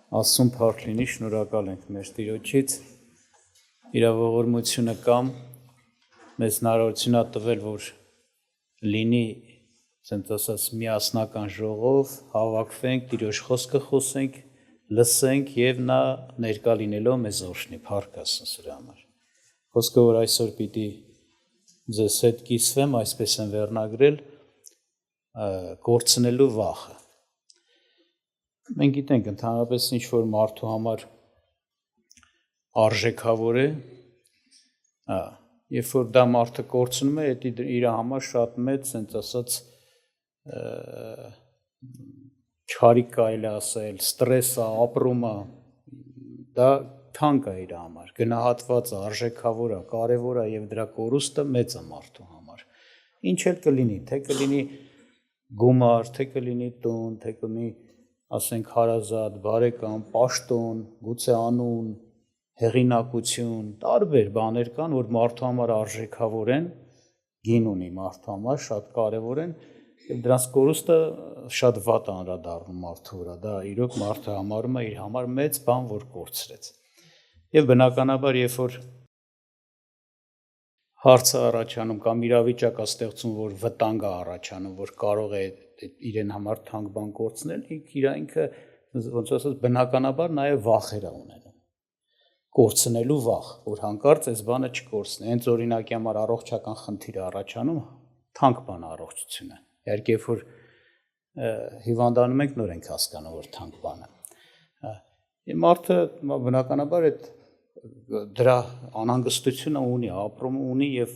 Աստծուն փառք լինի, շնորհակալ ենք մեր Տիրոջից, իրավողորմությունը կամ մեզ հնարավորություն է տվել, որ լինի, ասենք ասած, միասնական ժողով, հավաքվենք, Տիրոջ խոսքը խոսենք, լսենք եւ նա ներկա լինելով մեզ օրհնի, փառք Աստծուն սրա համար։ Խոսքը, որ այսօր պիտի ձեզ հետ կիսվեմ, այսպես են վերնագրել, կորցնելու վախը։ Մենք գիտենք, ընդհանրապես ինչ-որ մարդու համար արժեքավոր է, երբ որ դա մարդը կորցնում է, դա իր համար շատ մեծ, ասենց ասած, չարիք կարելի ասել, ստրես է, ապրում է, դա թանկ է իր համար, գնահատված է, արժեքավոր է, կարևոր է եւ դրա կորուստը մեծ է մարդու համար։ Ինչ էլ կլինի, թե կլինի գումար, թե կլինի տուն, թե կլինի ասենք հարազատ, բարեկամ, պաշտոն, գուցե անուն, հեղինակություն, տարբեր բաներ կան, որ մարդու համար արժեքավոր են, գին ունի մարդու համար, շատ կարևոր են, եւ դրանց կորուստը շատ վատ անդրադառնում մարդու վրա, դա իրոք մարդը համարում է իր համար մեծ բան, որ կորցրեց։ Եվ բնականաբար, երբ որ հարցը առաջանում կամ իրավիճակ է ստեղծում, որ վտանգ է առաջանում, որ կարող է իրեն համար թանկ բան կորցնել, ինքը ոնց ասած բնականաբար նաև վախեր է ունենում։ Կորցնելու վախ, որ հանկարծ այս բանը չկորցնի։ Հենց օրինակի համար առողջական խնդիր է առաջանում, թանկ բան է առողջությունը։ Իհարկե, երբ որ հիվանդանում ենք, նոր ենք հասկանում, որ թանկ բան է։ Եվ մարդը բնականաբար այդ դրա անհանգստությունը ունի, ապրում ունի եւ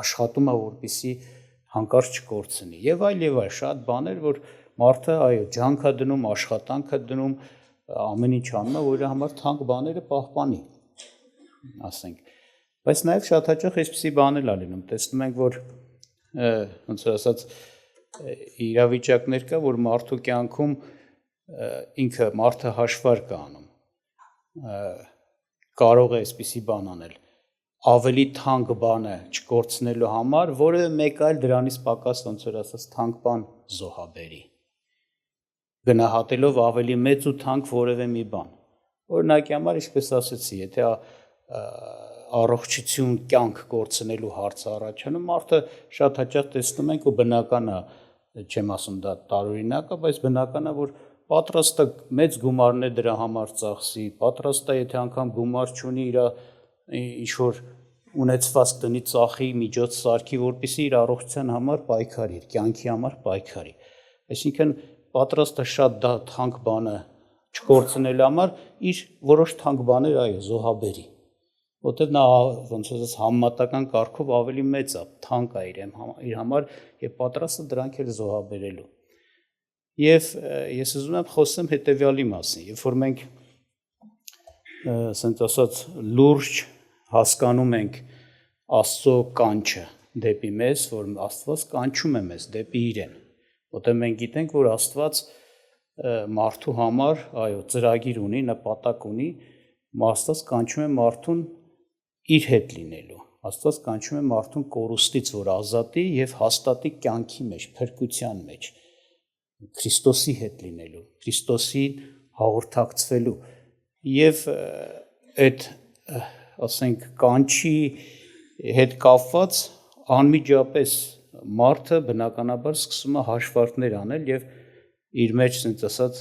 աշխատում է, որպեսզի հանկարծ չկորցնի։ Եվ այլ շատ բաներ, որ մարդը այո, ջանք է դնում, աշխատանք է դնում, ամեն ինչ անում է, որ իր համար թանկ բաները պահպանի, ասենք։ Բայց նաեւ շատ հաճախ այսպիսի բաներ ա լինում, տեսնում ենք, որ ոնց ասած իրավիճակներ կա, որ մարդու կյանքում ինքը մարդը հաշվարկ է անում, կարող է այսպիսի բան անել, ավելի թանկ բանը չկորցնելու համար, որևէ մեկ այլ դրանից պակաս ոնց որ ասած թանկ բան զոհաբերի, գնահատելով ավելի մեծ ու թանկ որևէ մի բան։ Օրինակի համար, ինչպես ասեցի, եթե առողջություն, կյանք կորցնելու հարցը առաջանում, մարդը շատ հաճախ տեսնում ենք ու բնական է, չեմ ասում դա տարօրինակ է, բայց բնական է, որ պատրաստ է մեծ գումարներ դրա համար ծախսի, պատրաստ է, եթե անգամ գումար չունի, իր ինչ-որ ունեցված տնի ծախի, միջոց սարքի, որպեսզի իր առողջության համար պայքարի, իր կյանքի համար պայքարի։ Այսինքն պատրաստ է շատ դա թանկ բանը չկորցնելու համար իր որոշ թանկ բաներ այո զոհաբերի, որտեղ նա ոնց ասած համեմատական կարգով ավելի մեծ է, թանկ է իր համար եւ պատրաստ է դրանք էլ զոհաբերելու։ Եվ ես ուզում եմ խոսեմ հետեւյալի մասին, երբ որ մենք ասենք ասած լուրջ հասկանում ենք Աստծո կանչը դեպի մեզ, որ Աստված կանչում է մեզ դեպի իրեն, որտեղ մենք գիտենք, որ Աստված մարդու համար, այո, ծրագիր ունի, նպատակ ունի, Աստված կանչում է մարդուն իր հետ լինելու, Աստված կանչում է մարդուն կորուստից, որ ազատի եւ հաստատի կյանքի մեջ, փրկության մեջ, Քրիստոսի հետ լինելու, Քրիստոսին հաղորդակցվելու եւ այդ ասենք կանչի հետ կապված անմիջապես մարդը բնականաբար սկսում է հաշվարկներ անել եւ իր մեջ ասենց ասած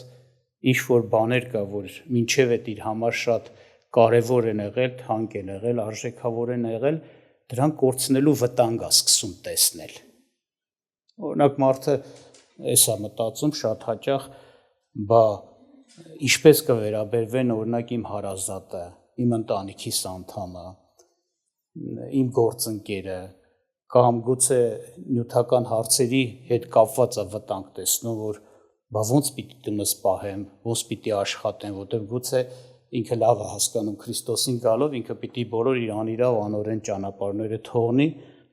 ինչ որ բաներ կա, որ մինչեւ այդ իր համար շատ կարեւոր են եղել, թանկ են եղել, արժեքավոր են եղել, դրանք կորցնելու վտանգ է սկսում տեսնել։ Օրինակ մարդը էսա մտածում շատ հաճախ, բա ինչպես կվերաբերվեն օրինակ իմ հարազատը, իմ ընտանիքիս անդամը, իմ գործընկերը, կամ գուցե նյութական հարցերի հետ կապված է վտանգ տեսնում, որ բա ոնց պիտի տունս պահեմ, ոնց պիտի աշխատեմ, որտեղ գուցե ինքը լավ է հասկանում Քրիստոսին գալով, ինքը պիտի բոլոր իր անիրավ անօրեն ճանապարհները թողնի,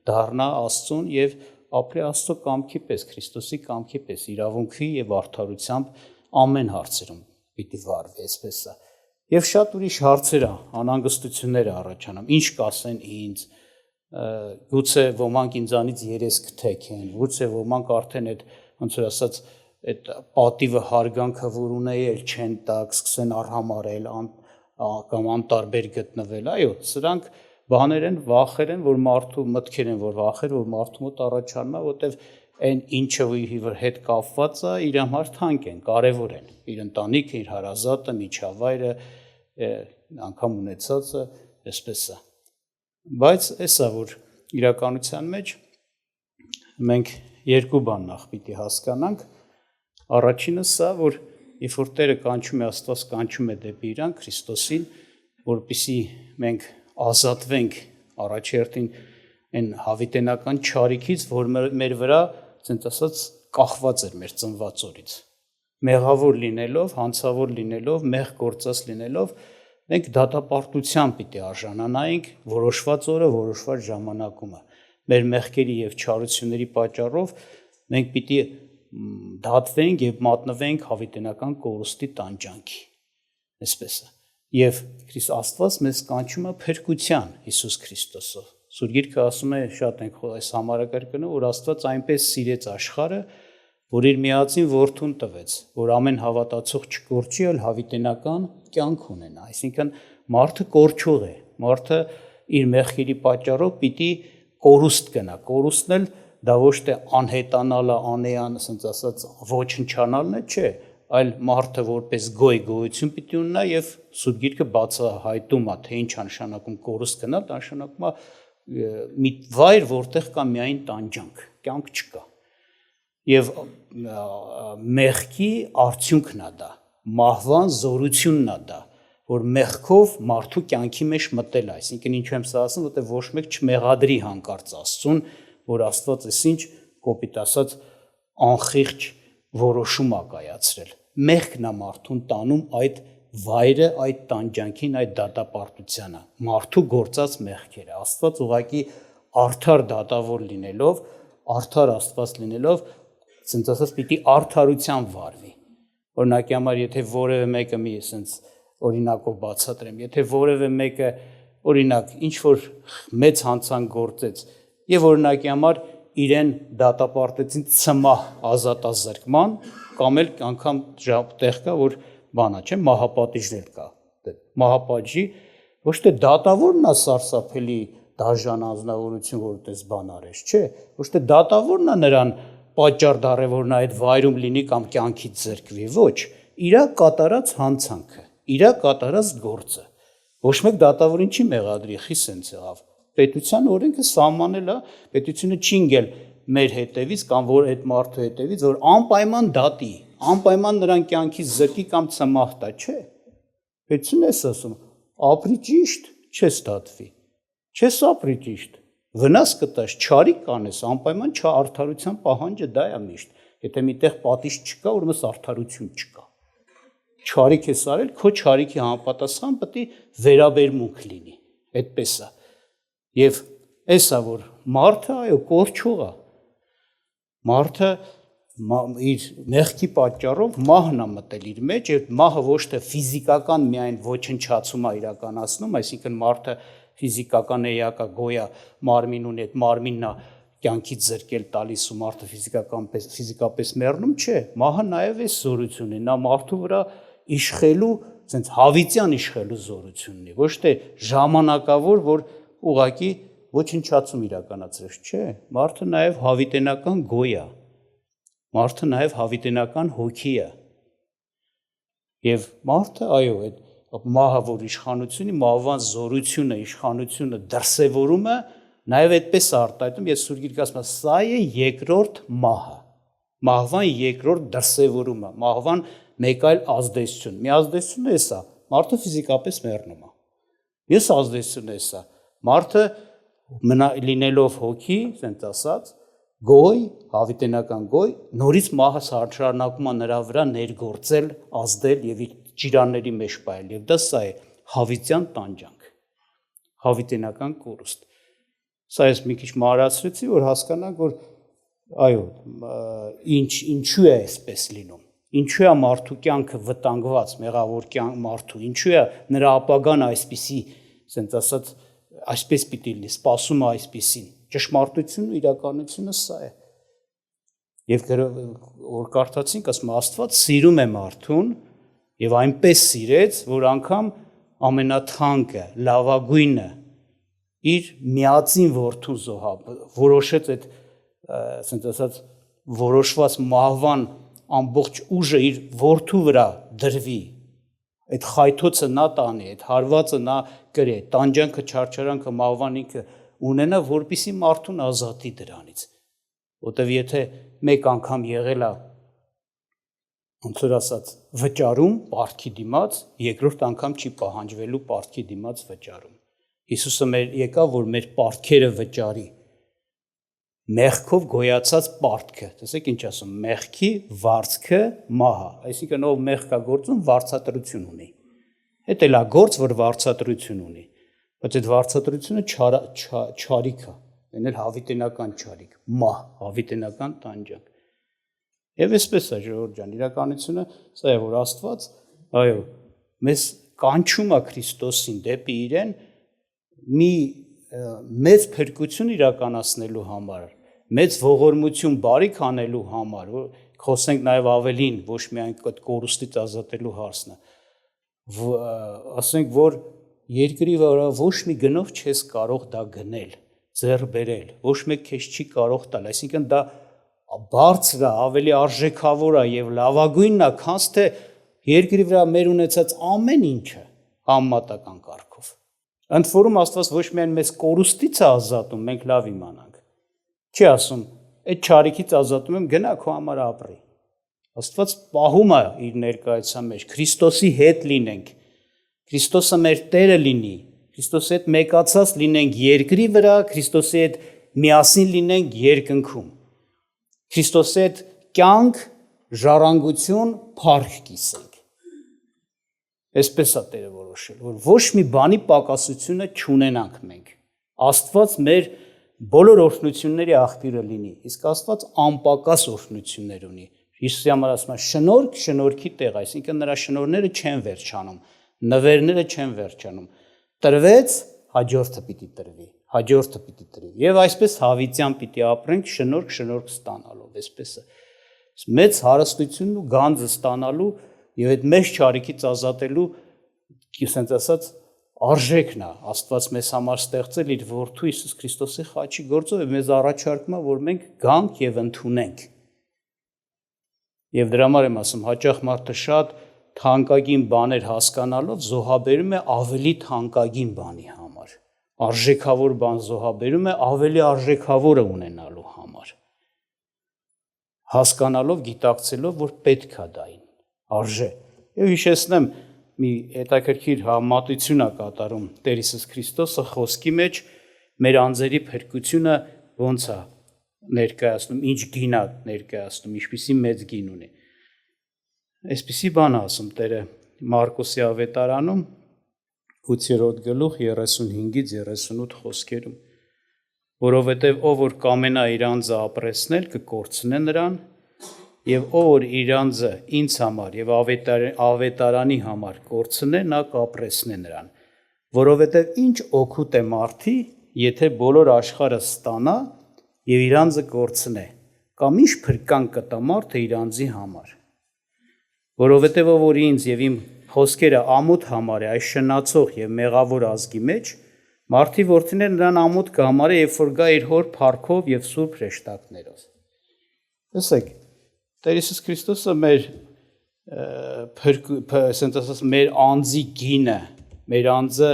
դառնա Աստծուն եւ ապրի Աստծո կամքի պես, Քրիստոսի կամքի պես, իրավունքի եւ արդարությամբ ամեն հարցերում պիտի վարվի, այսպես է։ Եվ շատ ուրիշ հարցեր է, անհանգստություններ է առաջանում, ինչ կասեն ինձ, գուցե ոմանք ինձանից երես կթեքեն, գուցե ոմանք արդեն այդ ոնց որ ասած այդ պատիվը հարգանքը որ ունեել չեն տակ, սկսեն արհամարել կամ անտարբեր գտնվել, այո, սրանք բաներ են, վախեր են, որ մարդու մտքեր են, որ վախեր, որ մարդու մոտ առաջանում է, որտեվ այն ինչը իր հետ կապված է, իր համար թանկ են, կարևոր են, իր ընտանիքը, իր հարազատը, միջավայրը, անգամ ունեցածը, այսպես է։ Բայց էսա որ իրականության մեջ մենք երկու բան նախ պիտի հասկանանք, առաջինը սա, որ երբ որ Տերը կանչում է, Աստված կանչում է դեպի իրան Քրիստոսին, որպեսզի մենք ազատվենք առաջերտին այն հավիտենական չարիքից, որ մեր վրա, ասենք ասած, կախված էր մեր ծնված օրից։ Մեղավոր լինելով, հանցավոր լինելով, մեղ գործած լինելով, մենք դատապարտության պիտի արժանանայինք որոշված օրը, որոշված ժամանակումը։ Մեր մեղքերի եւ չարությունների պատճառով մենք պիտի դատվենք եւ մատնվենք հավիտենական կորուստի տանջանքի։ Այսպես է։ Եվ Աստված մեզ կանչում է փրկության Հիսուս Քրիստոսով։ Սուրբ Գիրքը ասում է, շատ ենք այս համարակարգը, որ Աստված այնպես սիրեց աշխարհը, որ իր միածին որդուն տվեց, որ ամեն հավատացող չկորչի, այլ հավիտենական կյանք ունենա։ Այսինքն մարդը կորչող է, մարդը իր մեղքերի պատճառով պիտի կորուստ գնա, կորուստն էլ դա ոչ թե անհետանալը, անեան, ասենց ասած, ոչնչանալն է, չէ, այլ մարդը որպես գոյություն պիտի ունենա եւ Սուրբ Գիրքը բացահայտում է, թե ինչ նշանակում կորուստ գնալ, դա նշանակում է մի վայր, որտեղ կա միայն տանջանք, կյանք չկա։ Եվ մեղքի արդյունքն է դա, մահվան զորությունն է դա, որ մեղքով մարդու կյանքի մեջ մտել է, այսինքն ինչու եմ սա ասում, որտեղ ոչ մեկ չմեղադրի հանկարծ Աստծուն, որ Աստված էսինչ կոպիտ ասած անխիղճ որոշում է կայացրել։ Մեղքն է մարդուն տանում այդ վայրը, այդ տանջանքին, այդ դատապարտությանը, մարդու գործած մեղքերը։ Աստված ուղղակի արդար դատավոր լինելով, արդար Աստված լինելով, ասենց ասած պիտի արդարության վարվի։ Օրինակի համար, եթե որևէ մեկը մի ասենց օրինակով բացատրեմ, եթե որևէ մեկը օրինակ ինչ որ մեծ հանցանք գործեց եւ օրինակի համար իրեն դատապարտեցին ցմահ ազատազրկման կամ էլ անգամ տեղ կա որ բանա չէ մահապատիժներ կա մահապատժի ոչ թե դատավորն է սարսափելի դաժան անձնավորություն որ այդպես բան արես չէ ոչ թե դատավորն է նրան պատճառ դառը որ նա այդ վայրում լինի կամ կյանքից զրկվի ոչ իրա կատարած հանցանքը իրա կատարած գործը ոչ մեկ դատավորին չի մեղադրի խի սենց եղավ պետության օրենքը սահմանել է պետությունը չի ընկել մեր հետևից կամ որ այդ մարդու հետևից որ անպայման դատի անպայման նրան կյանքից զրկի կամ ցմահ տա չէ պետությունն էս ասում ապրի ճիշտ չես դատվի չես ապրի ճիշտ վնաս կտաս չարիք կանես անպայման չարդարության պահանջը դա է միշտ եթե միտեղ պատիժ չկա ուրեմն արդարություն չկա չարիք ես արել քո չարիքի համապատասխան պետք է վերաբերմունք լինի այդպես է եւ էսա որ մարդը այո կորչող է մարդը իր մեղքի պատճառով մահն է մտել իր մեջ եւ մահը ոչ թե ֆիզիկական միայն ոչնչացում է իրականացնում այսինքն մարդը ֆիզիկական էակա գոյա մարմին ունի այդ մարմինն է կյանքից զրկել տալիս ու մարդը ֆիզիկապես մեռնում չէ մահը նաեւ է զորություն ունի նա մարդու վրա իշխելու ասենց հավիտյան իշխելու զորություն ունի ոչ թե ժամանակավոր որ ուղակի ոչնչացում իրականացրեց չէ մարդը նաեւ հավիտենական գոյ է մարդը նաեւ հավիտենական հոգի է եւ մարդը այո այդ մահը որ իշխանությունի մահվան զորությունը իշխանությունը դրսևորումը նաեւ այդպես արտահայտում ես Սուրբ Գիրքը ասում եմ սա է երկրորդ մահը մահվան երկրորդ դրսևորումը մահվան մեկ այլ ազդեցություն մի ազդեցությունն է սա մարդը ֆիզիկապես մեռնում է ես ազդեցությունն է սա մարդը լինելով հոգի ասենք ասած գոյ հավիտենական գոյ նորից մահը շարունակում է նրա վրա ներգործել ազդել եւ իր ճիրանների մեջ պայել եւ դա սա է հավիտյան տանջանք հավիտենական կորուստ սա ես մի քիչ մանրացրեցի որ հասկանանք որ այո ինչու է այսպես լինում ինչու է մարդու կյանքը վտանգված մեղավոր կյանք մարդու ինչու է նրա ապագան այսպիսի ասենք ասած այսպես պիտի լինի սպասում է այսպիսին ճշմարտությունը իրականությունը սա է Եվ որ կարդացինք, ասում Աստված սիրում է մարդուն եւ այնպես սիրեց, որ անգամ ամենաթանկը, լավագույնը իր միածին որդու որոշեց այդ ասենց ասած որոշված մահվան ամբողջ ուժը իր որդու վրա դրվի, այդ խայթոցը նա տանի, այդ հարվածը նա կրե, տանջանքը, չարչարանքը, մահվան ինքը ունենա, որպեսզի մարդուն ազատի դրանից, որտեվ եթե մեկ անգամ եղել է ոնց որ ասած վճարում պարտքի դիմաց, երկրորդ անգամ չի պահանջվելու պարտքի դիմաց վճարում։ Հիսուսը եկավ, որ մեր պարտքերը վճարի, մեղքով գոյացած պարտքը, տեսեք ինչ ասում, մեղքի վարձքը մահը, այսինքն ով մեղք է գործում, վարձատրություն ունի։ Այդ էլ է գործ, որ վարձատրություն ունի, բայց այդ վարձատրությունը չարիք է, այն էլ հավիտենական չարիք, մահ, հավիտենական տանջանք։ Եվ այսպես է ժողովուրդ ջան, իրականությունը սա է, որ Աստված, այո, մեզ կանչում է Քրիստոսին դեպի իրեն մի մեծ փրկություն իրականացնելու համար, մեծ ողորմություն բարիք անելու համար, որ խոսենք նաև ավելին, ոչ միայն այդ կորուստից ազատելու հարցն է, ասենք, որ երկրի վրա ոչ մի գնով չես կարող դա գնել, ձեռ բերել, ոչ մեկ քեզ չի կարող տալ, այսինքն դա բարձր է, ավելի արժեքավոր է եւ լավագույնն է, քան թե երկրի վրա մեր ունեցած ամեն ինչը համեմատական կարգով։ Ընդ որում Աստված ոչ միայն մեզ կորուստից է ազատում, մենք լավ իմանանք։ Չի ասում, այդ չարիքից ազատում եմ, գնա քո համար ապրի։ Աստված պահում է իր ներկայության մեջ, Քրիստոսի հետ լինենք, Քրիստոսը մեր Տերը լինի, Քրիստոսի հետ մեկացած լինենք երկրի վրա, Քրիստոսի հետ միասին լինենք երկնքում, Քրիստոսի հետ կյանք, ժառանգություն, փառք կիսենք։ Այսպես է Տերը որոշել, որ ոչ մի բանի պակասությունը չունենանք մենք։ Աստված մեր բոլոր օրհնությունների աղբյուրը լինի, իսկ Աստված անպակաս օրհնություններ ունի։ Հիսուսի համար ասում է շնորհք, շնորհքի տեղ, այսինքն նրա շնորհները չեն վերջանում, նվերները չեն վերջանում։ Տրվեց, հաջորդը պիտի տրվի, հաջորդը պիտի տրվի։ Եվ այսպես հավիտյան պիտի ապրենք շնորհք, շնորհք ստանալով, այսպես է։ Մեծ հարստությունն ու գանձը ստանալու եւ այդ մեծ չարիքից ազատելու, ասենց ասած, արժեքն է Աստված մեզ համար ստեղծել իր որդու Հիսուս Քրիստոսի խաչի գործով եւ մեզ առաջարկում է, որ մենք գանք եւ ընդունենք։ Եվ դրա համար եմ ասում, հաճախ մարդը շատ թանկագին բաներ հասկանալով զոհաբերում է ավելի թանկագին բանի համար։ Արժեքավոր բան զոհաբերում է ավելի արժեքավորը ունենալու համար։ Հասկանալով, գիտակցելով, որ պետք է դային, արժե։ Եվ հիշեցնեմ, մի հետաքրքիր համատություն է կատարում Տեր Հիսուս Քրիստոսը խոսքի մեջ մեր անձերի փրկությունը ոնց է ներկայացնում, ինչ գին է ներկայացնում, ինչպիսի մեծ գին ունի։ Այսպիսի բան ասում Տերը Մարկոսի ավետարանում 8-րդ գլուխ 35-ից 38 խոսքերում, որովհետև ով որ կամենա իր անձը ապրեցնել, կկորցնե նրան, եւ ով որ իր անձը ինձ համար եւ ավետարանի համար կորցնե, նա կապրեցնե նրան, որովհետև ինչ օգուտ է մարդի, եթե բոլոր աշխարհը ստանա եւ իր անձը կորցնե, կամ ինչ փրկան կտա մարդը իր անձի համար, որովհետև ով որ ինձ եւ իմ խոսքերը ամոթ համար է այս շնացող եւ մեղավոր ազգի մեջ, մարդի որդիները նրան ամոթ կհամարի, երբ որ գա իր հոր փառքով եւ սուրբ հրեշտակներով։ Տեսեք, Տեր Հիսուս Քրիստոսը մեր անձի գինը, մեր անձը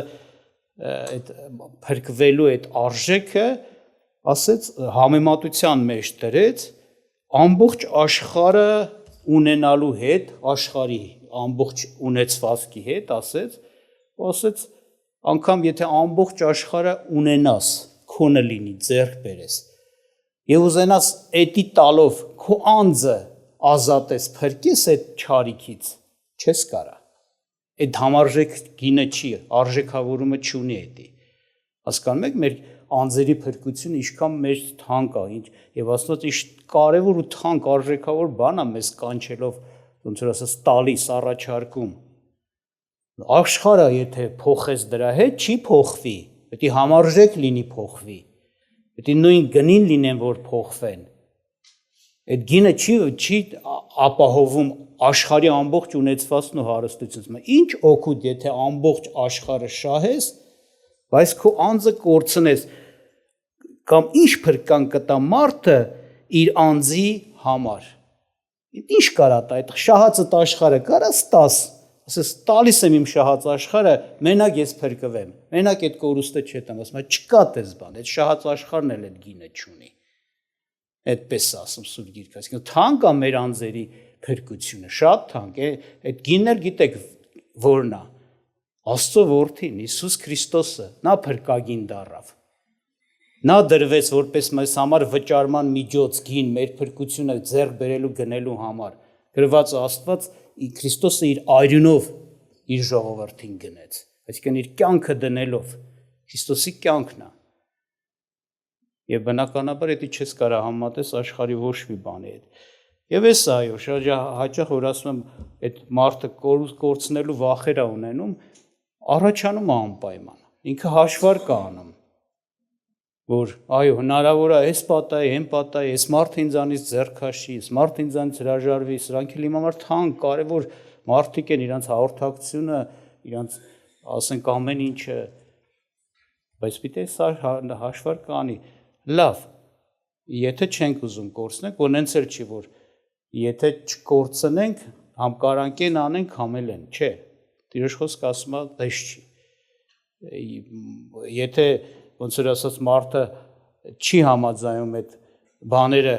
այդ փրկվելու այդ արժեքը, ասեց համեմատության մեջ դրեց ամբողջ աշխարհը ունենալու հետ, աշխարհի ամբողջ ունեցվածքի հետ, ասեց անգամ եթե ամբողջ աշխարհը ունենաս, քոնը լինի, ձեռք բերես, եւ ուզենաս էդի տալով քո անձը ազատես, փրկես այդ չարիքից, չես կարա։ Այդ համարժեք գինը չի, արժեքավորումը չունի էդի։ Հասկանում եք, մեր անձերի փրկությունը ինչքան մեր թանկ է, եւ Աստված ինչ կարեւոր ու թանկ արժեքավոր բան է մեզ կանչելով, ոնց որ ասած, տալիս, առաջարկում։ Աշխարհը եթե փոխես դրա հետ, չի փոխվի, պետք է համարժեք լինի փոխվի։ Պետք է նույն գնին լինեն, որ փոխվեն։ Այդ գինը չի ապահովում աշխարհի ամբողջ ունեցվածքն ու հարստությունը։ Ինչ օգուտ, եթե ամբողջ աշխարհը շահես, բայց քո անձը կորցնես, կամ ինչ փրկան կտա մարդը իր անձի համար։ Ինչ կարա տա, այդ շահածդ աշխարհը կարա ստաս, ասես տալիս եմ իմ շահած աշխարհը, մենակ ես փրկվեմ, մենակ այդ կորուստը չետամ, ասում եմ չկա դες բան, այդ շահած աշխարհն էլ այդ գինը չունի։ Այդպես ասում Սուրբ Գիրքը, այսինքն թանկ է մեր անձերի փրկությունը, շատ թանկ է, այդ գինն էլ գիտեք որն է, Աստծո որդին Հիսուս Քրիստոսը, նա փրկագին դառավ։ Նա դրվեց որպես մեզ համար վճարման միջոց գին, մեր փրկությունը ձեռք բերելու գնելու համար։ Գրված Աստված Քրիստոսը իր արյունով իր ժողովրդին գնեց, այսինքն իր կյանքը դնելով, Քրիստոսի կյանքն է։ Եվ բնականաբար դա չես կարող համատես աշխարհի ոչ մի բանի հետ։ Եվ էս այո, շատ հաճախ որ ասում եմ, այդ մարդը կորցնելու վախեր է ունենում, առաջանում է անպայման։ Ինքը հաշվար կա անում, որ այո, հնարավոր է այս պատահի, այն պատահի, այս մարդը ինձանից ձեռք քաշի, այս մարդը ինձանից հրաժարվի, սրանք էլ իմ համար թանկ, կարևոր մարդիկ են, իրանց հաղորդակցությունը, իրանց ասենք ամեն ինչը, բայց պիտի սա հաշվար կանի։ Լավ, եթե չենք ուզում կորցնենք, որ նենց էլ չի, որ եթե չկորցնենք, համ կարանքեն անենք, համ էլ են, չէ, Տիրոջ խոսքը ասում է, դες չի։ Եթե ոնց որ ասած մարդը չի համաձայնում այդ բաները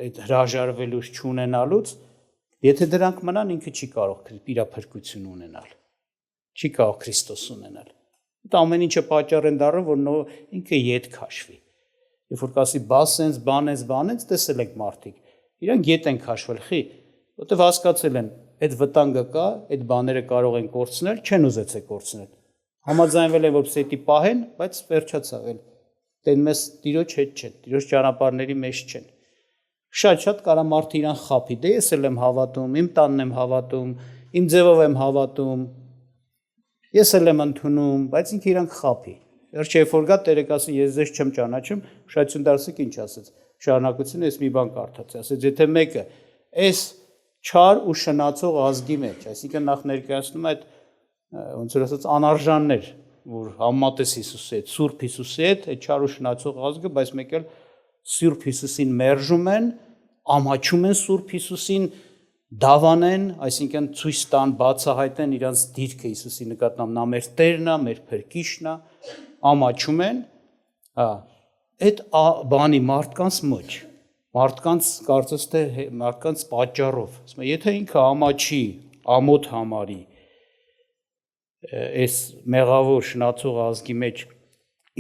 այդ հրաժարվելուց չունենալուց, եթե դրանք մնան, ինքը չի կարող իր փրկություն ունենալ, չի կարող Քրիստոս ունենալ։ Դա ամեն ինչը պատճառ են դառնում, որ ինքը ետ քաշվի։ Երբ որ կասի բասենց, բանենց, տեսել եք մարդիկ, իրանք ետ են քաշվել, խի, որտեվ հասկացել են, այդ վտանգը կա, այդ բաները կարող են կորցնել, չեն ուզեցել կորցնել։ Համաձայնվել են, որպեսզի դա պահեն, բայց վերջացավ էլ։ Դեն մեզ Տիրոջ հետ չեն, Տիրոջ ճանապարհների մեջ չեն։ Շատ կարա մարդը իրան խափի, դե ես էլ եմ հավատում, իմ տանն եմ հավատում, իմ ձևով եմ հավատում, ես էլ եմ ընդունում, բայց ինքը իրան խափի։ Վերջը երբ որ գա Տերը կասի ես ձեզ չեմ ճանաչում, Շայթուն դարսիկ ինչ ասեց։ Շարունակությունը ես մի բան կարդացի, ասեց եթե մեկը այս չար ու շնացող ազգի մեջ, այսինքն նախ ներկայացնում այդ ոնց որ ասած անարժաններ, որ համատես Հիսուսի հետ, Սուրբ Հիսուսի հետ, այդ չար ու շնացող ազգը, բայց մեկ էլ Սուրբ Հիսուսին մերժում են, ամաչում են Սուրբ Հիսուսին, դավանեն, այսինքն ցույց տան, բացահայտեն իրանց դիրքը Հիսուսի նկատմամբ, նա մեր Տերն է, մեր Փրկիչն է, ամաչում են, այդ բանի մարդկանց մոչ, մարդկանց կարծես թե մարդկանց պատճառով, ասում եմ, եթե ինքը ամաչի, ամոթ համարի, այս մեղավոր շնացող ազգի մեջ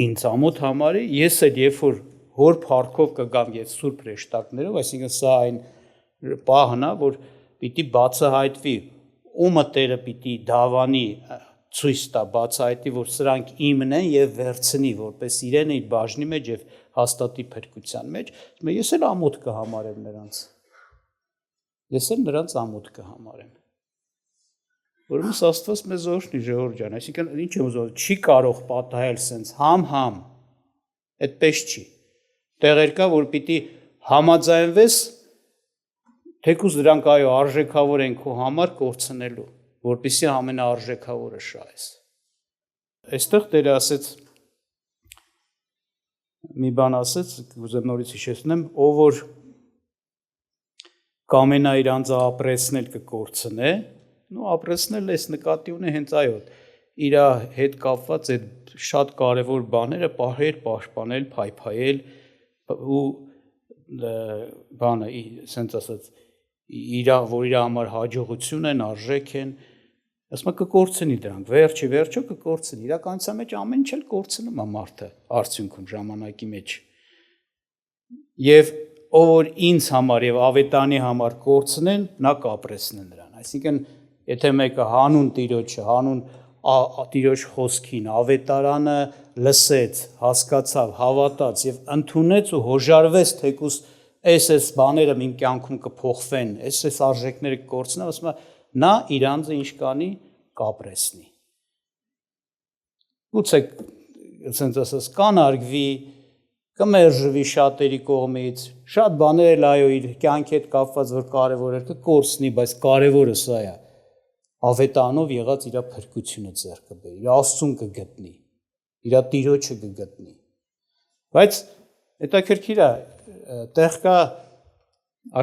ինձ ամոթ համարի, ես էլ երբ որ հոր փառքով կգամ ես սուրբ ռեշտակներով, այսինքն սա այն պահն է, որ պիտի բացահայտվի, ումը Տերը պիտի դավանի ցույց տա, բացահայտի, որ սրանք իմն են եւ վերցնի, որպես իրեն իր բաժնի մեջ եւ հաստատի փրկության մեջ, ես էլ ամոթ կհամարեմ նրանց։ Ես էլ նրանց ամոթ կհամարեմ։ Որովհետեւ Աստված մեզ օրհնի, Ժողովուրդ ջան, այսինքն ինչ եմ ուզում, չի կարող պատահել սենց համ, այդպես չի։ Տեղեր կա, որ պիտի համաձայնվես, թեկուզ դրանք այո արժեքավոր են քո համար կորցնելու, որպեսզի ամենաարժեքավորը շահես։ Այստեղ Տերը ասեց մի բան ասեց, ուզեմ նորից հիշեցնեմ, ով որ կամենա իր անձը ապրեցնել կկորցնե, նո ապրեցնել էս նկատի ունի հենց այո, իր հետ կապված այդ շատ կարևոր բաները պահել, պաշտպանել, փայփայել ու բանը, ասենց ասած, որ իր համար հաջողություն են, արժեք են, ասում եմ կկորցնի դրանք, վերջը կկորցնի, իրականության մեջ ամեն ինչ էլ կորցնում է մարդը արդյունքում ժամանակի մեջ։ Եվ ով որ ինձ համար եւ ավետանի համար կորցնեն, նա կապրեսնեն նրան։ Այսինքն, եթե մեկը հանուն Տիրոջը, հանուն Տիրոջ խոսքին, ավետարանը լսեց, հասկացավ, հավատաց եւ ընդունեց ու հոժարվեց, թեկուզ այս բաները իմ կյանքում կփոխվեն, այս արժեքները կկորցնեն, ասում եմ, նա իր անձը ինչ կանի կապրեսնի։ Գուցե ասենց ասած կանարգվի, կմերժվի շատերի կողմից, շատ բաներ էլ այո իր կյանքի հետ կապված, որ կարևոր էր, կկորցնի, բայց կարևորը սա է, ավետանով եղած իր փրկությունը ձեռքը բերի, իր Աստծուն կգտնի, իր Տիրոջը կգտնի, բայց հետաքրքիր է, տեղ կա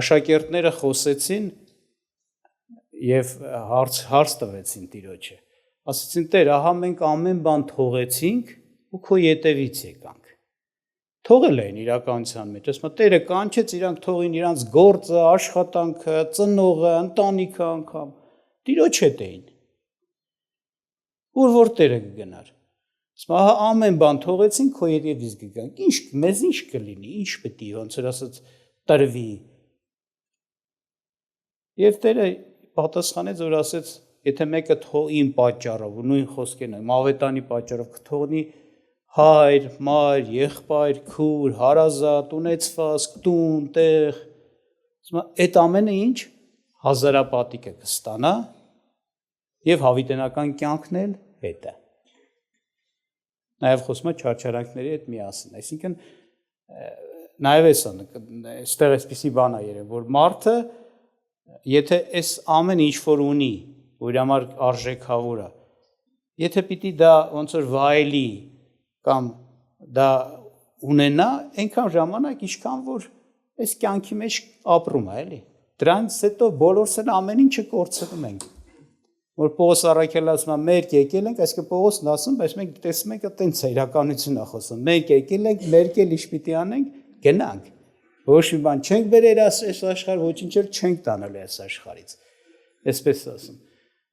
աշակերտները խոսեցին և հարց տվեցին Տիրոջը, ասեցին Տեր, ահա մենք ամեն բան թողեցինք ու քո ետևից եկանք, թողել էին իրականության մեջ, ասում Տերը կանչեց իրանք թողին իրանց գործը, աշխատանքը, ծնողը, ընտանիքը անգամ, Տիրոջ հետ էին, որ Տերը կգնար, ասում ահա ամեն բան թողեցինք քո ետևից գանք, մեզ ինչ կլինի, ինչ պետք է ոնց որ ասած տրվի, և Տերը պատասխանեց, որ ասեց, եթե մեկը իմ պատճառով, նույն խոսքերն եմ, ավետանի պատճառով կթողնի հայր, մայր, եղբայր, քուր, հարազատ, ունեցվածք, տուն, տեղ, այդ ամենը ինչ հազարապատիկը կստանա և հավիտենական կյանքն էլ հետ է։ Նաև խոսում է չարչարանքների հետ միասին, այսինքն նաև այստեղ այսպիսի բան է երևում, որ մարդը եթե այս ամեն ինչ որ ունի, որ իր համար արժեքավոր է, եթե պիտի դա ոնց որ վայելի կամ դա ունենա, այնքան ժամանակ, ինչքան որ այս կյանքի մեջ ապրում է, էլի։ Դրանից հետո բոլորս են ամեն ինչը կորցնում ենք։ Որ Պողոս առաքյալը ասում է, մենք եկել ենք, այսինքն Պողոսն ասում, բայց մենք տեսնում ենք, այտենց է իրականությունն է խոսում։ Մենք եկել ենք, մենք էլ ինչ պիտի անենք, գնանք։ Ոչ մի բան չենք բերել այս աշխարհ, ոչինչ էլ չենք տանել այս աշխարհից։ Այսպես ասում։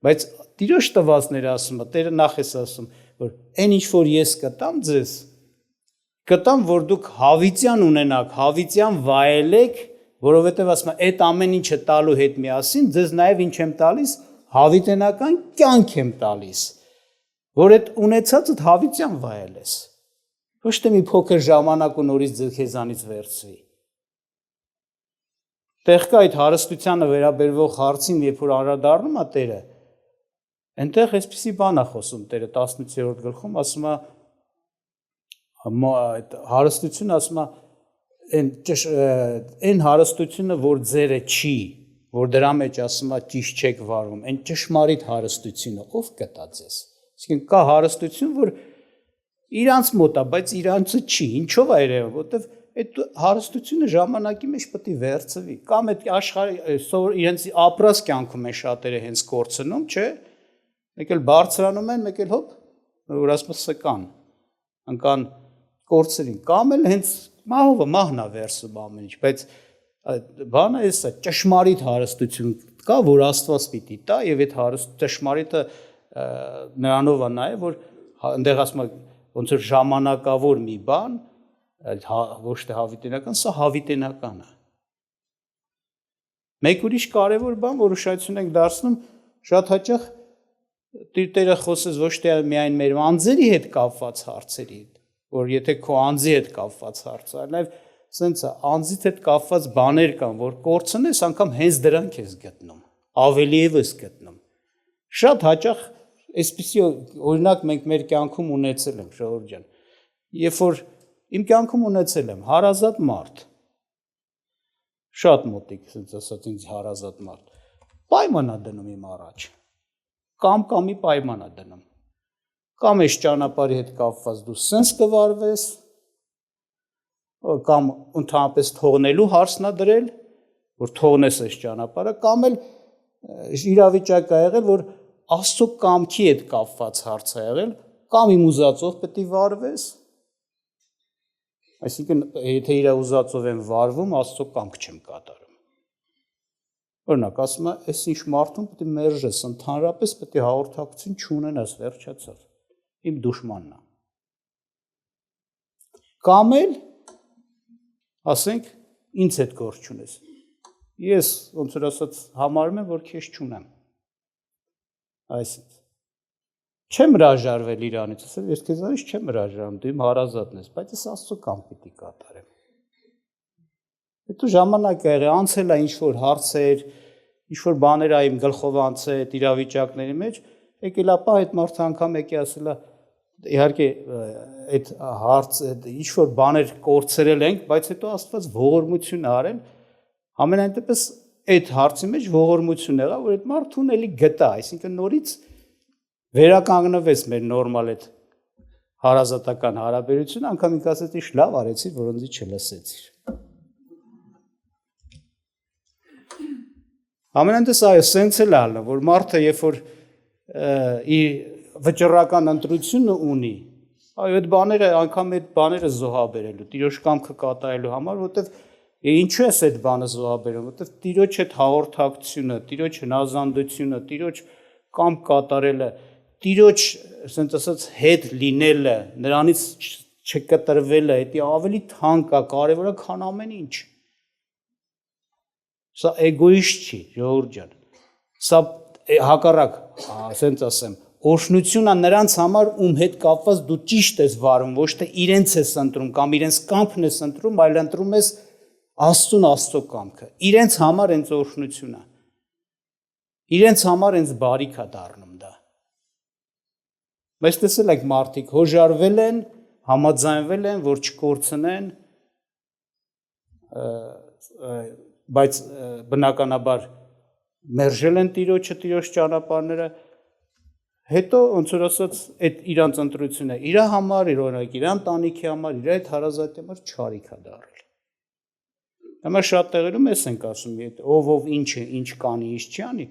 Բայց Տիրոջ տվածները ասում է, Տերը նախ էս ասում, որ այն ինչ որ ես կտամ ձեզ, կտամ, որ դուք հավիտյան ունենաք, հավիտյան վայելեք, որովհետև ասում է, այդ ամեն ինչը տալու հետ միասին, ձեզ նաև ինչ եմ տալիս, հավիտենական կյանք եմ տալիս, որ այդ ունեցածդ հավիտյան վայելես, ոչ թե մի փոքր ժամանակ ու նորից ձեզ քեզանից վերցվի։ Տեղ կա այդ հարստությանը վերաբերվող հարցին, երբ որ անդրադառնում է Տերը, այնտեղ այսպիսի բան է խոսում Տերը 18-րդ գլխում, ասում է այդ հարստությունը, ասում է այն հարստությունը, որ ձերը չի, որ դրա մեջ ասում է ճիշտ չեք վարվում, այն ճշմարիտ հարստությունը ով կտա ձեզ։ Այսինքն կա հարստություն, որ իրանց մոտ է, բայց իրանցը չի, ինչով է երևում, որովհետև այդ հարստությունը ժամանակի մեջ պետք է վերցվի, կամ այդ աշխարհի իրենց ապրած կյանքում են շատերը հենց կորցնում, չէ՞։ Մեկ էլ բարձրանում են, մեկ էլ հոպ, որ ասում է սկան, ընկան կորցրին, կամ էլ հենց մահն է վերցում ամեն ինչ, բայց բանը էսա ճշմարիտ հարստություն կա, որ Աստված պիտի տա, եւ այդ ճշմարիտը նրանով է նայ, որ այնտեղ ասում է ոնց որ ժամանակավոր մի բան, ոչ թե հավիտենական, սա հավիտենական է։ Մեկ ուրիշ կարևոր բան, որ ուշադրություն ենք դարձնում, շատ հաճախ Տերը խոսեց ոչ թե միայն մեր անձերի հետ կապված հարցերի, որ եթե քո անձի հետ կապված հարց է, այլև սենց է, անձիդ հետ կապված բաներ կան, որ կորցնես, անգամ հենց դրանք ես գտնում, ավելի եւս գտնում։ Շատ հաճախ այսպիսի օրինակ մենք մեր կյանքում ունեցել ենք, ժողովուրդ ջան, երբ որ իմ կյանքում ունեցել եմ հարազատ մարդ, շատ մոտիկ, ասենց ասած ինձ հարազատ մարդ, պայման է դնում իմ առաջ, կամ պայման է դնում, կամ այս ճանապարհի հետ կապված դու սենց կվարվես, կամ ընդհանրապես թողնելու հարցն է դրել, որ թողնես այս ճանապարհը, կամ էլ իրավիճակ է եղել, որ Աստծո կամքի հետ կապված հարց է եղել, կամ իմ ուզածով պետք է վարվես, այսինքն եթե իր ուզածով եմ վարվում, Աստծո կամք չեմ կատարում։ Օրինակ, ասում է, այս ինչ մարդուն պետք է մերժես, ընդհանրապես պետք է հաղորդակցություն չունենաս, վերջացավ, իմ դուշմանն է։ Կամ էլ, ասենք, ինձ հետ գործ չունես։ Ես, ոնց որ ասած, համարում եմ, որ քեզ չունեմ։ Այսինքն, չեմ հրաժարվել իրանից, ասել, ես քեզանից չեմ հրաժարվում, դու իմ հարազատն ես, բայց ես Աստծո կամք պիտի կատարեմ։ Հետո ժամանակ է եղել, անցել է ինչ-որ հարցեր, ինչ-որ բաներ ա իմ գլխով անցել այդ իրավիճակների մեջ, եկել ապա այդ մարդը անգամ եկի ասել է, իհարկե այդ հարց ինչ որ բաներ կորցրել ենք, բայց հետո Աստված ողորմություն արել, ամենայն դեպս այդ հարցի մեջ ողորմություն եղավ, որ այդ մարդուն էլի գտա, այսինքն նորից վերականգնվեց մեր նորմալ այդ հարազատական հարաբերությունը, անգամ ինքս ասեցի, ինչ լավ արեցիր, որ ինձ չլսեցիր։ Ամենայն դեպս այո, սենց էլ ալը, որ մարդը երբ որ իր վճռական ընտրությունը ունի, այո, այդ բաները անգամ այդ բաները զոհաբերելու, Տիրոջ կամքը կատարելու համար, որտեվ ինչու է այդ բանը զոհաբերում, որտեվ Տիրոջ այդ հաղորդակցությունը, Տիրոջ հնազանդությունը, Տիրոջ կամք կատարելը, Տիրոջ, ասենք ասած, հետ լինելը, նրանից չկտրվելը, դա ավելի թանկ է, կարևոր է, քան ամեն ինչ։ Սա էգոիստ չի, ժողովուրդ ջան։ Սա հակառակ, ասենք ասեմ, օրհնությունն է նրանց համար, ում հետ կապված դու ճիշտ ես վարում, ոչ թե իրենց ես ընտրում կամ իրենց կամքն ես ընտրում, այլ ընտրում ես Աստծուն Աստծո կամքը։ Իրենց համար հենց օրհնություն է։ Իրենց համար հենց բարիք է դառնում դա։ Բայց տեսել եք մարդիկ հոժարվել են, համաձայնվել են, որ չկորցնեն, բայց բնականաբար մերժել են Տիրոջը, Տիրոջ ճանապարհները, հետո ոնց որ ասած այդ իրանց ընտրությունը իր համար, իր օրինակ իր ընտանիքի համար, իր այդ հարազատի համար չարիք է դառել։ Հիմա շատ տեղերում ես ենք ասում, ով ինչ կանի, ինչ չի անի,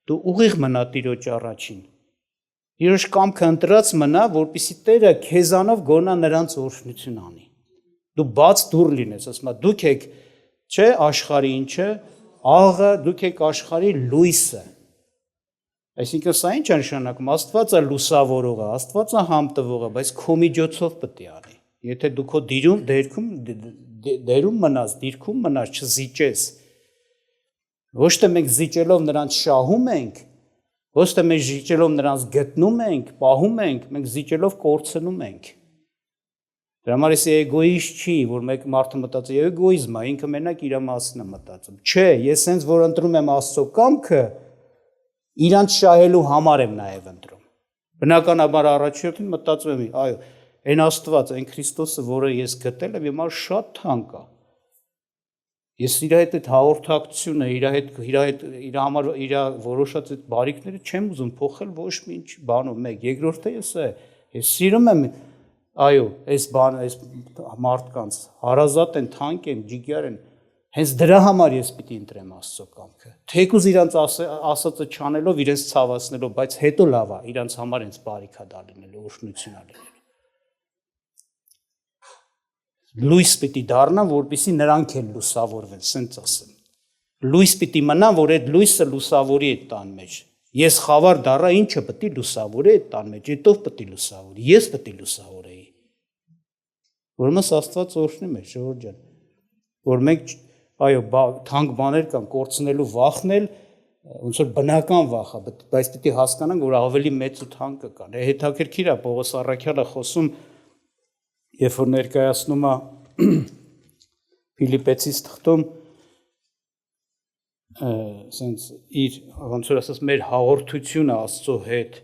դու ուղիղ մնա Տիրոջ առաջին։ Տիրոջ կամքը ընտրած մնա, որպեսզի Տերը քեզանով գոնա նրանց օրհնություն անի։ Դու բաց դուռ լինես, ասում եմ, դուք եք, չէ, աշխարհի ինչը, աղը, դուք եք աշխարհի լույսը։ Այսինքն սա ինչ է նշանակում, Աստված է լուսավորողը, Աստված է համ տվողը, բայց քո միջոցով պետք է անի։ Եթե դու քո դերում մնաս, դիրքում մնաս, չզիջես։ Ոչ թե մենք զիջելով նրանց շահում ենք, ոչ թե մենք զիջելով նրանց գտնում ենք, պահում ենք, մենք զիջելով կորցնում ենք։ Դրա համար էսի էգոիստ չի, որ մեկ մարդը մտածի, էգոիզմ է, ինքը մենակ իր մասին է մտածում։ Չէ, ես հենց որ ընտրում եմ Աստծո կամքը, իրանց շահելու համար եմ նաև ընտրում։ Բնականաբար առաջին մտածում եմ, այո, այն Աստված, այն Քրիստոսը, որը ես գտել եմ, հիմա շատ թանկ է։ Ես իր հետ այդ հաղորդակցությունը, իր համար իր որոշած այդ բարիքները չեմ ուզում փոխել ոչ մի ինչ բանով մեկ։ Երկրորդը ես սիրում եմ, այո, այս բանը, այս մարդկանց հարազատ են, թանկ են, ջիգյար են, հենց դրա համար ես պիտի ընտրեմ Աստծո կամքը։ Թեկուզ իրանց ասածը չանելով, իրենց ցավացնելով, բայց հետո լավ է, իրանց համար հենց բարիք է դա լինելու, օրհնություն է լինելու։ Լույս պիտի դառնան, որպեսզի նրանք էլ լուսավորվեն, սենց ասեմ։ Լույս պիտի մնան, որ այդ լույսը լուսավորի այդ տան մեջ։ Ես խավար դառա, ինչը պիտի լուսավորի այդ տան մեջ, այդով պիտի լուսավորի, ես պիտի լուսավորեի։ Որմս Աստված օրհնում է, ժողովուրդ ջան, որ մենք, այո, թանկ բաներ կան, կորցնելու վախնել, ոնց որ բնական վախ է, բայց պիտի հասկանանք, որ ավելի մեծ ու թանկը կան։ Հետաքրքիր է Պողոս առաքյալը խոսում, երբ որ ներկայացնում է Փիլիպեցիս թղթում, ասենց իր ոնց որ ասած մեր հաղորդությունը Աստծո հետ,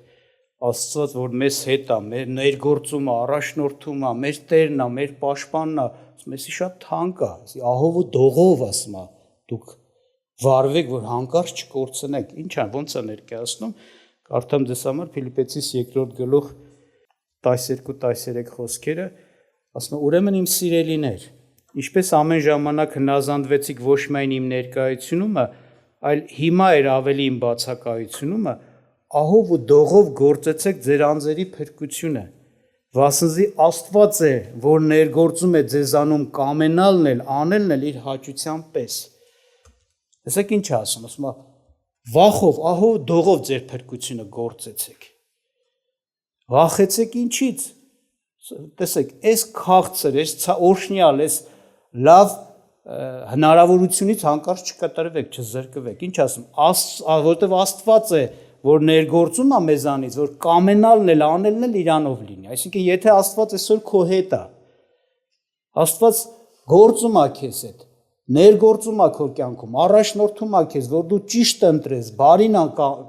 Աստված որ մեզ հետ է, մեր ներգործում է, առաջնորդում է, մեր Տերն է, մեր պաշտպանն է, ասում էսի շատ թանկ է, ահով ու դողով ասում է, դուք վարվեք, որ հանկարծ չկորցնեք։ Ինչ է, ոնց է ներկայացնում, կարդամ ձեզ համար Փիլիպեցիս 2-րդ գլուխ 12-13 խոսքերը, ասում է, ուրեմն իմ սիրելիներ, ինչպես ամեն ժամանակ հնազանդվեցիք ոչ միայն իմ ներկայությունումը, այլ հիմա էր ավելի իմ բացակայությունումը, ահով ու դողով գործեցեք ձեր անձերի փրկությունը, վասնզի Աստված է, որ ներգործում է ձեզանում կամենալն էլ, անելն էլ իր հաճության պես։ Տեսեք ինչ է ասում, ասում է, վախով, ահով դողով ձեր փրկությունը գործեցեք։ Վախեցեք ինչից։ Տեսեք, այս քաղցր, այս օրհնյալ, այս լավ հնարավորությունից հանկարծ չկտրվեք, չզրկվեք։ Ինչ ասում, որովհետև Աստված է, որ ներգործում է մեզանից, որ կամենալն էլ, անելն էլ իրանով լինի։ Այսինքն, եթե Աստված այսօր քո հետ է, Աստված գործում է քեզ հետ, ներգործում է քո կյանքում, առաջնորդում է քեզ, որ դու ճիշտ ընտրես, բարին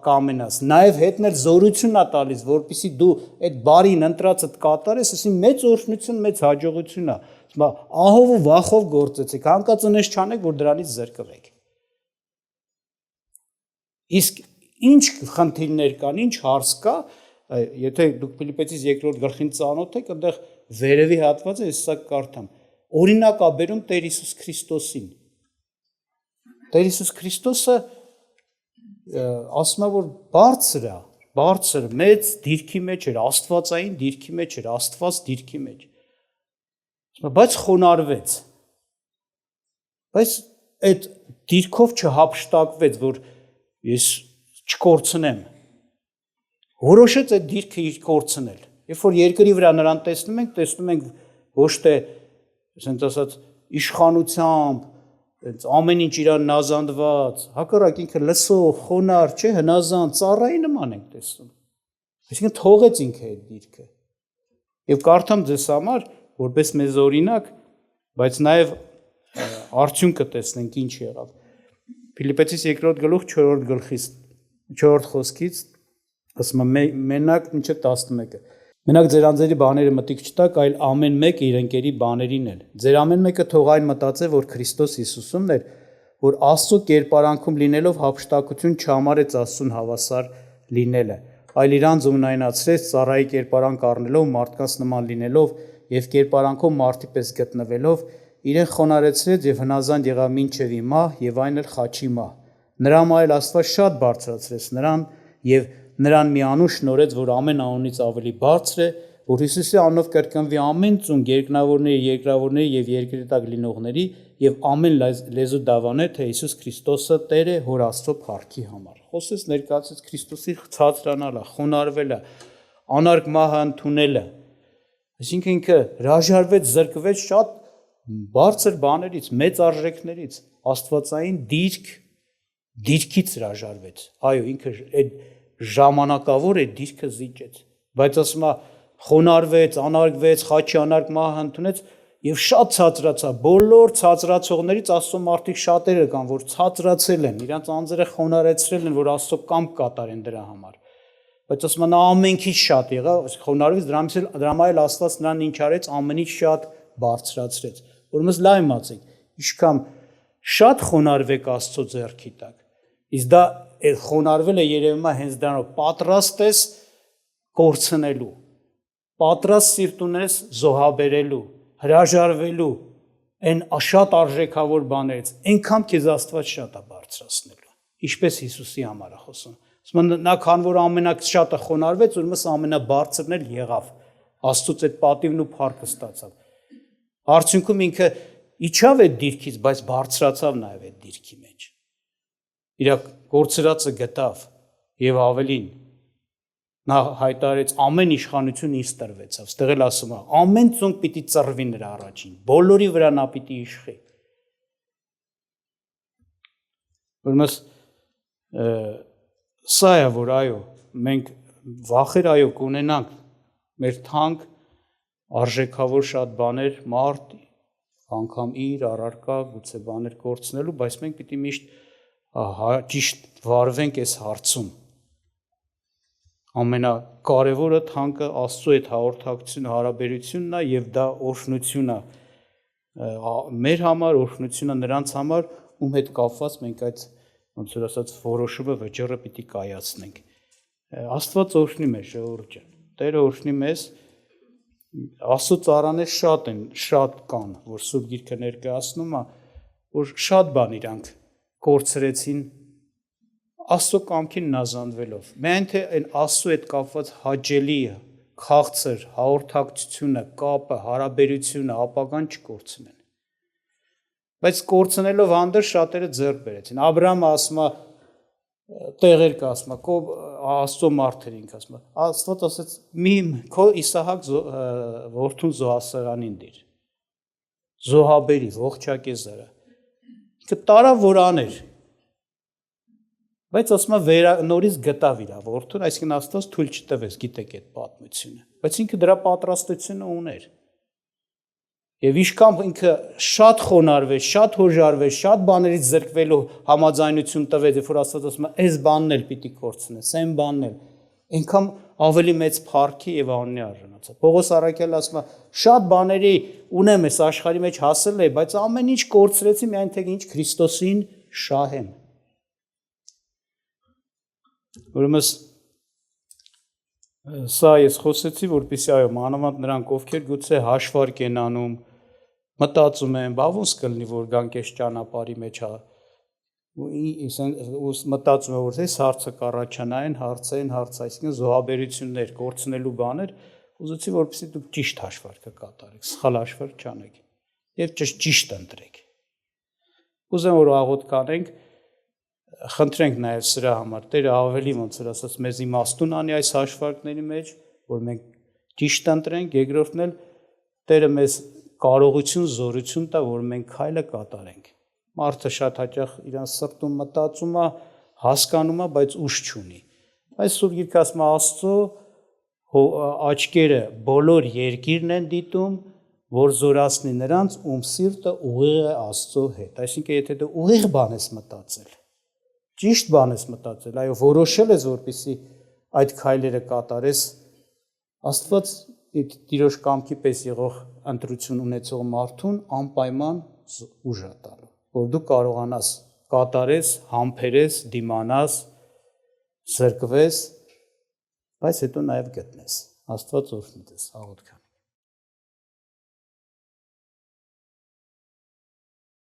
կամենաս, նաև հետնել զորությունն է տալիս, որպեսզի դու այդ բարին ընտրածդ կատարես, ասին մեծ օրհնություն, մեծ հաջողություն է։ Ահով ու վախով գործեցեք, հանկածնես չանեք, որ դրանից զրկվեք։ Իսկ ինչ խնդիրներ կան, ինչ հարց կա, եթե դուք Ֆիլիպպեցիս 2-րդ գլխին ծանոթ եք, այնտեղ վերևի հատվածը ես սա կարդամ։ Օրինակ է բերում Տեր Հիսուս Քրիստոսին։ Տեր Հիսուս Քրիստոսը ասում է, որ բարձր է, բարձր, մեծ դիրքի մեջ էր, աստվածային դիրքի մեջ էր, Աստված դիրքի մեջ։ Բայց խոնարհվեց։ Բայց այդ դիրքով չհափշտակվեց, որ ես չկորցնեմ։ Որոշեց այդ դիրքը իր կորցնել։ Երբ որ երկրի վրա նրան տեսնում ենք ոչ թե ասենք ասած իշխանությամբ, ամեն ինչ իրան նազանդված, հակառակ ինքը լսող, խոնարհ, չէ, հնազանդ, ծառայի նման ենք տեսնում։ Այսինքն թողեց ինքը այդ դիրքը։ Եվ կարդամ ձեզ համար, որպես մեզ օրինակ, բայց նաև արդյունքը տեսնենք ինչ եղավ։ Ֆիլիպպեցիս 2-րդ գլուխ 4-րդ գլխից 4-րդ խոսքից ասում է մենակ մինչև 11-ը։ Մենակ ձեր անձերի բաները մտիկ չտաք, այլ ամեն մեկը իր ընկերի բաներին էլ։ Ձեր ամեն մեկը թող այն մտածե, որ Քրիստոս Հիսուսումն էր, որ Աստծո կերպարանքում լինելով հափշտակություն չհամարեց Աստծուն հավասար լինելը, այլ իրանց ունայնացրեց ծառայի կերպարանք առնելով, մարդկանց նման լինելով եւ կերպարանքով մարդի պես գտնվելով, իրեն խոնարհեցրեց եւ հնազանդ եղավ մինչեւ հիմա եւ այն էլ խաչի մահ։ Նրան այլ Աստված շատ բարձրացրեց նրան եւ նրան մի անուն շնորհեց, որ ամեն անունից ավելի բարձր է, որ Հիսուսի անունով կրկնվի ամեն ծուն, երկնավորների, երկրավորների եւ երկրի տակ լինողների եւ ամեն լեզու դավանե, թե Հիսուս Քրիստոսը Տեր է, Հոր Աստծո փառքի համար։ Խոսեց ներկայացեց Քրիստոսի ցածրանալը, խոնարհվելը, անարգ մահը ընդունելը։ Այսինքն ինքը հրաժարվեց, զրկվեց շատ բարձր բաներից, մեծ արժեքներից, աստվածային դիրքից հրաժարվեց։ Այո, ինքը այդ ժամանակավոր է դիրքը զիջեց, բայց ասում է խոնարհվեց, անարգվեց, խաչի անարգ մահը ընդունեց եւ շատ ցածրացավ։ Բոլոր ցածրացողներից Աստծո մարդիկ շատերը կան, որ ցածրացել են, իրանց անձերը խոնարհեցրել են, որ Աստծո կամք կատարեն դրա համար։ Բայց ասում է նա ամենքից շատ եղավ, խոնարհվեց, դրամա էլ Աստված նրան ինչ արեց, ամենից շատ բարձրացրեց։ Որմես լավ իմացեք, ինչքան շատ խոնարհվեք Աստծո ձեռքի տակ։ Իսկ դա այդ խոնարհվելը երևում է հենց դրանով պատրաստ ես կորցնելու, պատրաստ սիրտ ունես զոհաբերելու, հրաժարվելու այն շատ արժեքավոր բաներից, այնքան քեզ Աստված շատ է բարձրացնելու, ինչպես Հիսուսի համար է խոսում։ Նա քան որ ամենաշատը խոնարհվեց, ուրեմն ամենաբարձրն էլ եղավ, Աստծուց այդ պատիվն ու փառքը ստացավ։ Արդյունքում ինքը իջավ այդ դիրքից, բայց բարձրացավ նաև այդ դիրքի մեջ։ Իր կորցրածը գտավ եւ ավելին նա հայտարարեց ամեն իշխանություն ինձ տրվեցավ։ Ստեղ էլ ասում է ամեն ծունկ պիտի ծռվի նրա առաջին, բոլորի վրա նա պիտի իշխի։ Ուրեմն սա է որ այո, մենք վախեր այո կունենանք, մեր թանկ արժեքավոր շատ բաներ մարդ, անգամ իր առարկա, գուցե բաներ կորցնելու, բայց մենք պիտի միշտ ճիշտ վարվենք այս հարցում։ Ամենակարևորը թանկը Աստծո այդ հաղորդակցությունը, հարաբերությունն է եւ դա օրհնություն է մեր համար, օրհնությունը նրանց համար, ում հետ կապված մենք այդ ոնց որ ասած որոշումը վճռը պիտի կայացնենք։ Աստված օրհնի մեր ժողովուրդը։ Տերը օրհնի մեզ։ Աստծո ծառաներ շատ կան, որ Սուրբ Գիրքը ներկայացնում է, որ շատ բան իրանք կորցրեցին Աստծո կամքին նազանդվելով։ Միայն թե այն Աստծո հետ կապված հաճելի քաղցր հաղորդակցությունը, կապը, հարաբերությունը, ապագան չկորցնեն։ Բայց կորցնելով հանդերձ շատերը ձեռք բերեցին։ Աբրահամը ասում է տեղեր կա, ասում է Աստծո մարդեր ինք ասում է։ Աստված ասաց՝ մի քո Իսահակ որդուն զոհասրանին դիր։ Զոհաբերի ողջակեզարը։ Ինքը տարավ որ աներ։ Բայց ասում է նորից գտավ իր որդուն, այսինքն Աստված թույլ չտվեց, գիտեք այդ պատմությունը։ Բայց ինքը դրա պատրաստությունը ուներ։ Եվ իշքան ինքը շատ խոնարհվեց, շատ հոժարվեց, շատ բաներից զրկվելու համաձայնություն տվեց, որ Աստված ասում է, այս բանն էլ պիտի կորցնես, այն բանն էլ, այնքան ավելի մեծ փառքի եւ անունի արժանացավ։ Պողոս առաքյալը ասում է, շատ բաների ունեմ այս աշխարհի մեջ հասել է, բայց ամեն ինչ կորցրեցի միայն թե ինչ Քրիստոսին շահեմ։ Ուրեմն սա ես խոսեցի, որպեսզի այո, մանավանդ նրանք, ովքեր գուցե հաշվարկ են անում, մտածում են, բա ոնց կլինի, որ գանք այս ճանապարհի մեջ մտածում եմ, որ այս հարցը կառաջանա, այն հարցը, այսինքն զոհաբերություններ, կորցնելու բաներ, ուզեցի, որպեսզի դուք ճիշտ հաշվարկը կատարեք, սխալ հաշվարկ չանեք եւ ճիշտ ընտրեք։ Ուզեմ որ աղոթք անենք, խնդրենք նաեւ սրա համար, Տերը ավելի ոնց որ ասած մեզ իմաստուն անի այս հաշվարկների մեջ, որ մենք ճիշտ ընտրենք, երկրորդն էլ Տերը մեզ կարողություն, զորություն տա, որ մենք քայլը կատարենք։ Մարդը շատ հաճախ իրան սրտում մտածում է, հասկանում է, բայց ուժ չունի։ Այս Սուրբ Գիրքը ասում է Աստծո աչքերը բոլոր երկիրն են դիտում, որ զորացնի նրանց, ում սիրտը ուղիղ է Աստծո հետ։ Այսինքն եթե դու ուղիղ բան ես մտածել, ճիշտ բան ես մտածել, այո, որոշել ես, որպեսզի այդ քայլերը կատարես, Աստված Տիրոջ կամքի պես եղող ընտրություն ունեցող մարդուն անպայման ուժ է տալու, որ դու կարողանաս կատարես, համբերես, դիմանաս, զրկվես, բայց հետո նաև գտնես։ Աստված օրհնի ձեզ, աղոթք